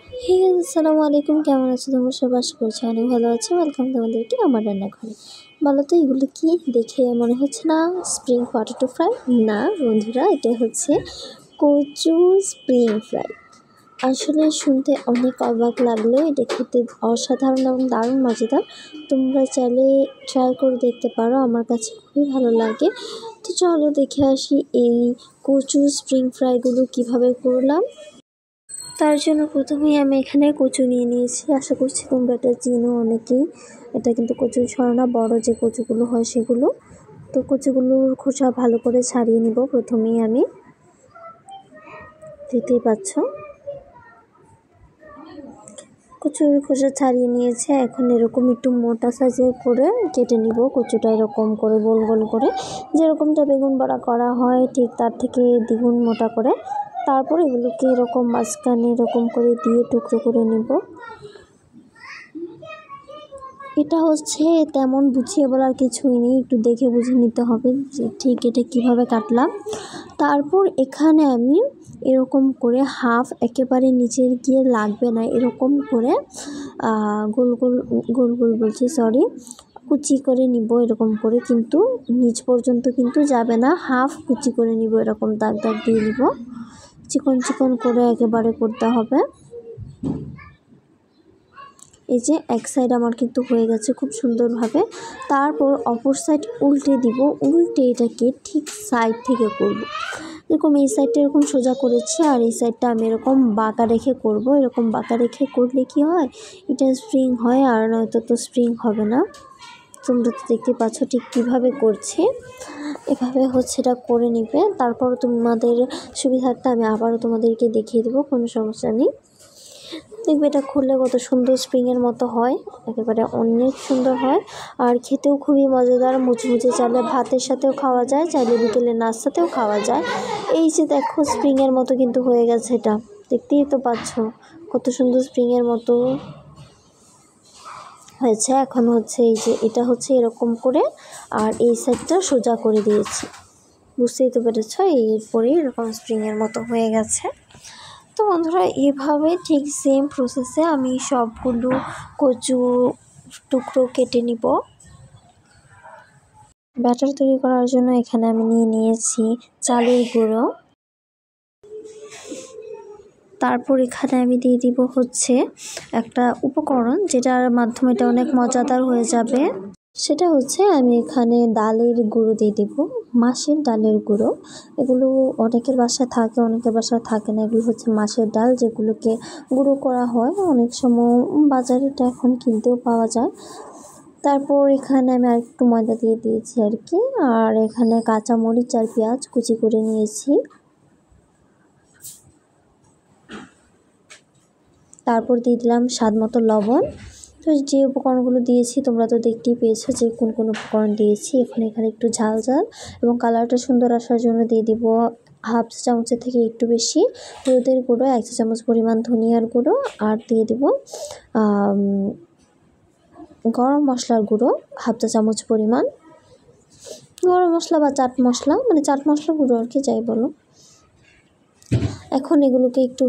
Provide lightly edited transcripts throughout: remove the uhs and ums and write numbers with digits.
হে আসসালামু আলাইকুম, কেমন আছো তোমরা সব? আশা করছি অনেক ভালো আছো। ওয়েলকাম তোমাদেরকে আমার রান্নাঘরে। বলো তো এগুলো কি? দেখে মনে হচ্ছে না স্প্রিং পটেটো ফ্রাই? না বন্ধুরা, এটা হচ্ছে কচু স্প্রিং ফ্রাই। আসলে শুনতে অনেক অবাক লাগলেও এটা খেতে অসাধারণ এবং দারুণ মজাদার। তোমরা চাইলে ট্রাই করে দেখতে পারো, আমার কাছে খুবই ভালো লাগে। তো চলো দেখে আসি এই কচু স্প্রিং ফ্রাইগুলো কিভাবে করলাম। তার জন্য প্রথমেই আমি এখানে কচু নিয়ে নিয়েছি। আশা করছি তোমরা এটা চিনো অনেকেই। এটা কিন্তু কচু ছড়া, বড় যে কচুগুলো হয় সেগুলো। তো কচুগুলোর খোসা ভালো করে ছাড়িয়ে নিব প্রথমেই আমি। দেখতেই পাচ্ছ কচুর খোসা ছাড়িয়ে নিয়েছে। এখন এরকম একটু মোটা সাইজের করে কেটে নিব কচুটা, এরকম করে গোল গোল করে, যেরকমটা বেগুন বড়া করা হয় ঠিক তার থেকে দ্বিগুণ মোটা করে। তারপর এগুলোকে এরকম মাঝখানে এরকম করে দিয়ে টুকরো করে নিব। এটা হচ্ছে তেমন বুঝিয়ে বলার কিছুই নেই, একটু দেখে বুঝে নিতে হবে যে ঠিক এটা কিভাবে কাটলাম। তারপর এখানে আমি এরকম করে হাফ, একেবারে নিচের গিয়ে লাগবে না, এরকম করে গোল গোল গোল গোল বলছি সরি, কুচি করে নিব এরকম করে, কিন্তু নিচ পর্যন্ত কিন্তু যাবে না, হাফ কুচি করে নিব, এরকম দাগ দাগ দিয়ে নিব। চিকন চিকন করে একেবারে করতে হবে। এই যে এক সাইড আমার কিন্তু হয়ে গেছে খুব সুন্দরভাবে। তারপর অপর সাইড উল্টে দিব, উল্টে এটাকে ঠিক সাইড থেকে করব। এরকম এই সাইডটা এরকম সোজা করেছি, আর এই সাইডটা আমি এরকম বাঁকা রেখে করব। এরকম বাঁকা রেখে করলে কি হয়, এটা স্প্রিং হয়, আর নয়তো তো স্প্রিং হবে না। তোমরা তো দেখতে পাচ্ছ ঠিক কীভাবে করছি। এভাবে হচ্ছে এটা করে নিবে। তারপর তোমাদের সুবিধার্থে আমি আবারও তোমাদেরকে দেখিয়ে দেবো, কোনো সমস্যা নেই। দেখবে এটা খুললে কত সুন্দর স্প্রিংয়ের মতো হয়, একেবারে অনেক সুন্দর হয়, আর খেতেও খুবই মজাদার। মুচমুচে, চাইলে ভাতের সাথেও খাওয়া যায়, চাইলে বিকেলে নাস্তাতেও খাওয়া যায়। এই যে দেখো স্প্রিংয়ের মতো কিন্তু হয়ে গেছে, এটা দেখতেই তো পাচ্ছ কত সুন্দর স্প্রিংয়ের মতো হয়েছে। এখন হচ্ছে এই যে এটা হচ্ছে এরকম করে, আর এই সাইডটা সোজা করে দিয়েছি, বুঝতেই তো পেরেছ। এরপরে এরকম স্প্রিংয়ের মতো হয়ে গেছে। তো বন্ধুরা এভাবে ঠিক সেম প্রসেসে আমি সবগুলো কচু টুকরো কেটে নিব। ব্যাটার তৈরি করার জন্য এখানে আমি নিয়ে নিয়েছি চালের গুঁড়ো। তারপর এখানে আমি দিয়ে দিব হচ্ছে একটা উপকরণ, যেটার মাধ্যমে এটা অনেক মজাদার হয়ে যাবে। সেটা হচ্ছে আমি এখানে ডালের গুঁড়ো দিয়ে দিব, মাছের ডালের গুঁড়ো। এগুলো অনেকের বাসায় থাকে, অনেকের বাসায় থাকে না। এগুলো হচ্ছে মাছের ডাল, যেগুলোকে গুঁড়ো করা হয়। অনেক সময় বাজারে এটা এখন কিনতেও পাওয়া যায়। তারপর এখানে আমি আরেকটু ময়দা দিয়ে দিয়েছি আর কি। আর এখানে কাঁচামরিচ আর পেঁয়াজ কুচি করে নিয়েছি। তারপর দিয়ে দিলাম স্বাদ মতো লবণ। তো যে উপকরণগুলো দিয়েছি তোমরা তো দেখতেই পেয়েছো যে কোন কোন উপকরণ দিয়েছি। এখন এখানে একটু ঝাল ঝাল এবং কালারটা সুন্দর আসার জন্য দিয়ে দিব হাফ চা চামচের থেকে একটু বেশি হলুদের গুঁড়ো, 1 চা চামচ পরিমাণ ধনিয়ার গুঁড়ো, আর দিয়ে দিব গরম মশলার গুঁড়ো হাফ চা চামচ পরিমাণ। গরম মশলা বা চাট মশলা, মানে চাট মশলা গুঁড়ো আর কি, যাই বলো। এখন এগুলোকে একটু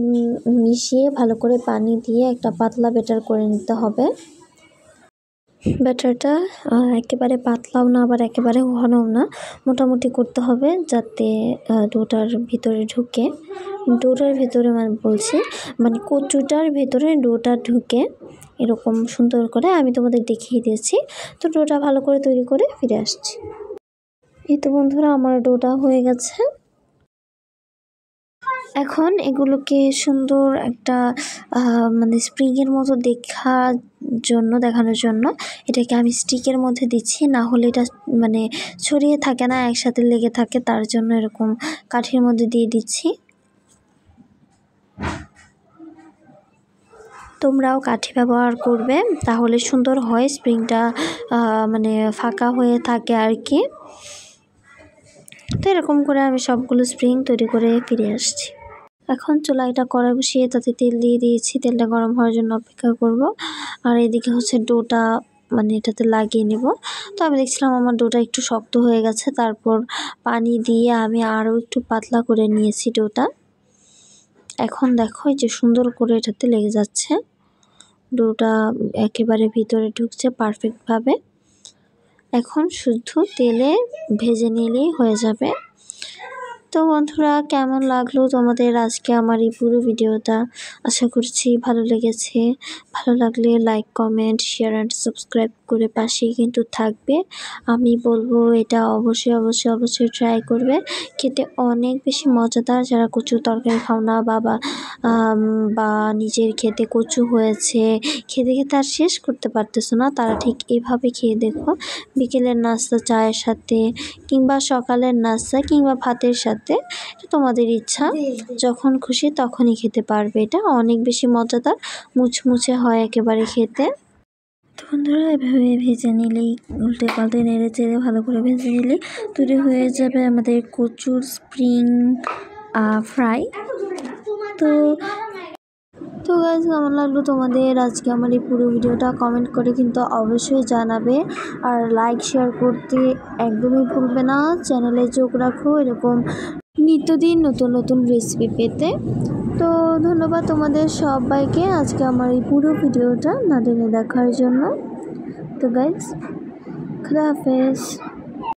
মিশিয়ে ভালো করে পানি দিয়ে একটা পাতলা ব্যাটার করে নিতে হবে। ব্যাটারটা একেবারে পাতলাও না, আবার একেবারে ঘনও না, মোটামুটি করতে হবে, যাতে ডোটার ভিতরে ঢুকে, ডোটার ভিতরে মানে বলছি, মানে কচুটার ভিতরে ডোটা ঢুকে এরকম সুন্দর করে আমি তোমাদের দেখিয়ে দিয়েছি। তো ডোটা ভালো করে তৈরি করে ফিরে আসছি। এই তো বন্ধুরা আমার ডোটা হয়ে গেছে। এখন এগুলোকে সুন্দর একটা মানে স্প্রিংয়ের মতো দেখানোর জন্য এটাকে আমি স্টিকের মধ্যে দিচ্ছি, না হলে এটা মানে ছড়িয়ে থাকে না, একসাথে লেগে থাকে, তার জন্য এরকম কাঠির মধ্যে দিয়ে দিচ্ছি। তোমরাও কাঠি ব্যবহার করবে, তাহলে সুন্দর হয়, স্প্রিংটা মানে ফাঁকা হয়ে থাকে আর কি। তো এরকম করে আমি সবগুলো স্প্রিং তৈরি করে ফিরে আসছি। এখন চুলাইটা কড়াই বসিয়ে তাতে তেল দিয়ে দিয়েছি, তেলটা গরম হওয়ার জন্য অপেক্ষা করব। আর এদিকে হচ্ছে ডোটা মানে এটাতে লাগিয়ে নেব। তো আমি দেখছিলাম আমার ডোটা একটু শক্ত হয়ে গেছে, তারপর পানি দিয়ে আমি আরও একটু পাতলা করে নিয়েছি ডোটা। এখন দেখো এই যে সুন্দর করে এটাতে লেগে যাচ্ছে, ডোটা একেবারে ভিতরে ঢুকছে পারফেক্টভাবে। এখন শুধু তেলে ভেজে নিলেই হয়ে যাবে। তো বন্ধুরা, কেমন লাগলো তোমাদের আজকে আমার এই পুরো ভিডিওটা? আশা করছি ভালো লেগেছে। ভালো লাগলে like, comment, share and subscribe করে পাশেই কিন্তু থাকবে। আমি বলবো এটা অবশ্যই অবশ্যই অবশ্যই ট্রাই করবে, খেতে অনেক বেশি মজাদার। যারা কচু তরকারি খাও না বা নিজের খেতে কচু হয়েছে, খেতে খেতে আর শেষ করতে পারতেছো না, তারা ঠিক এভাবে খেয়ে দেখো। বিকেলের নাস্তা চায়ের সাথে, কিংবা সকালের নাস্তা, কিংবা ভাতের সাথে, এটা তোমাদের ইচ্ছা, যখন খুশি তখনই খেতে পারবে। এটা অনেক বেশি মজাদার, মুচমুচে হয় একেবারে খেতে। তো বন্ধুরা, এভাবে ভেজে নিলেই, উল্টে পাল্টে নেড়ে চেড়ে ভালো করে ভেজে নিলেই তৈরি হয়ে যাবে আমাদের কচুর স্প্রিং ফ্রাই। তো গাইস, কেমন লাগলো তোমাদের আজকে আমার এই পুরো ভিডিওটা? কমেন্ট করে কিন্তু অবশ্যই জানাবে, আর লাইক শেয়ার করতে একদমই ভুলবে না। চ্যানেলে চোখ রাখো এরকম নিত্যদিন নতুন নতুন রেসিপি পেতে। তো ধন্যবাদ তোমাদের সবাইকে আজকে আমার এই পুরো ভিডিওটা না টেনে দেখার জন্য। তো গাইস, খুদা হাফেজ।